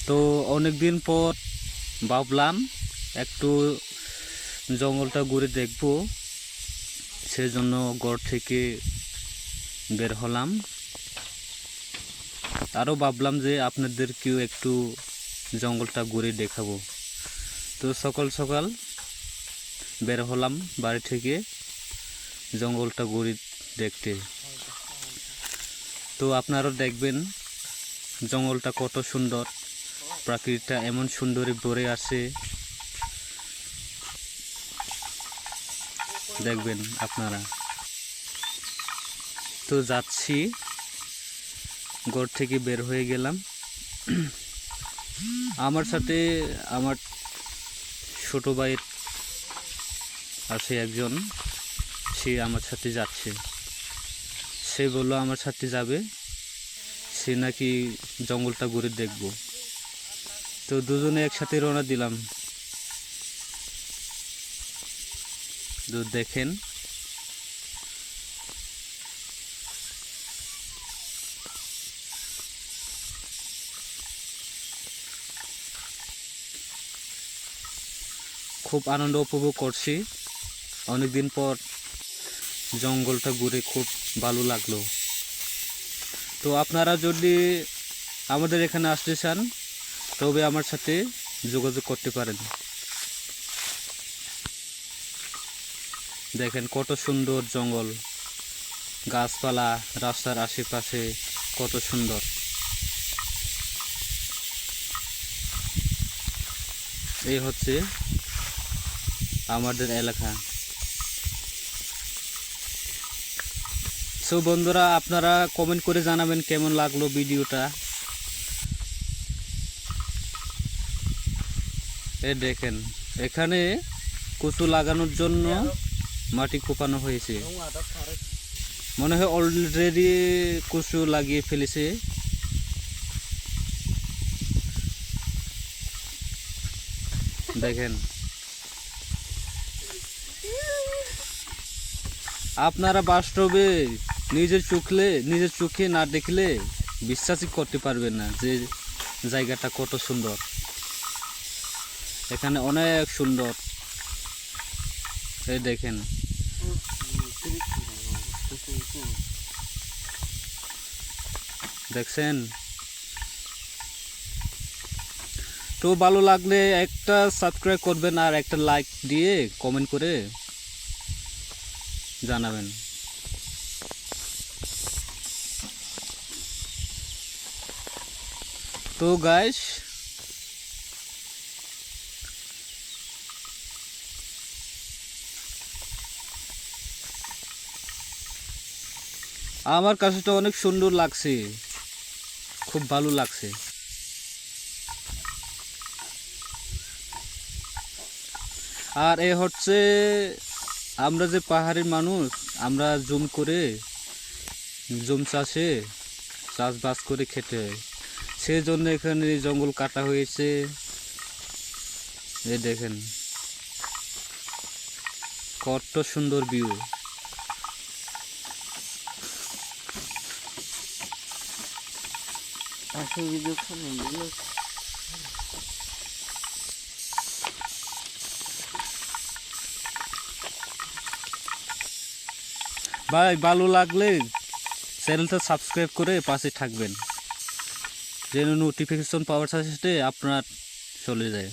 তো অনেক দিন পর ভাবলাম একটু জঙ্গলটা ঘুরে দেখব, সেজন্য ঘর থেকে বের হলাম। আরও ভাবলাম যে আপনাদেরকেও একটু জঙ্গলটা ঘুরে দেখাবো। তো সকাল সকাল বের হলাম বাড়ি থেকে জঙ্গলটা ঘুরে দেখতে। তো আপনারাও দেখবেন জঙ্গলটা কত সুন্দর, প্রাকৃতিকটা এমন সুন্দরে ভরে আছে, দেখবেন আপনারা। তো যাচ্ছি, ঘর থেকে বের হয়ে গেলাম। আমার সাথে আমার ছোট ভাইয়ের আছে একজন, সে আমার সাথে যাচ্ছে। সে বললো আমার সাথে যাবে, সে নাকি জঙ্গলটা ঘুরে দেখব। তো দুজনে একসাথে রওনা দিলাম। তো দেখেন খুব আনন্দ উপভোগ করছি। অনেকদিন পর জঙ্গলটা ঘুরে খুব ভালো লাগলো। তো আপনারা যদি আমাদের এখানে আসতে চান তবে আমার সাথে যোগাযোগ করতে পারেন। দেখেন কত সুন্দর জঙ্গল, গাছপালা রাস্তার আশেপাশে কত সুন্দর। এই হচ্ছে আমাদের এলাকা। সো বন্ধুরা, আপনারা কমেন্ট করে জানাবেন কেমন লাগলো ভিডিওটা। দেখেন এখানে কচু লাগানোর জন্য মাটি কোপানো হয়েছে, মনে হয় অলরেডি কচু লাগিয়ে ফেলেছে। দেখেন আপনারা বাস্তবে নিজের চোখে না দেখলে বিশ্বাসই করতে পারবেন না যে জায়গাটা কত সুন্দর। এখানে অনেক সুন্দর। এই দেখেন দেখছেন। তো ভালো লাগলে একটা সাবস্ক্রাইব করবেন আর একটা লাইক দিয়ে কমেন্ট করে জানাবেন। তো গাইস, আমার কাছে তো অনেক সুন্দর লাগছে, খুব ভালো লাগছে। আর এ হচ্ছে আমরা যে পাহাড়ের মানুষ, আমরা জুম চাষবাস করে খেতে হয়, সেজন্য এখানে জঙ্গল কাটা হয়েছে। এই দেখেন কত সুন্দর ভিউ। ভাই ভালো লাগলে চ্যানেলটা সাবস্ক্রাইব করে পাশে থাকবেন, যেন নোটিফিকেশন পাওয়ার সাথে সাথে আপনার চলে যায়।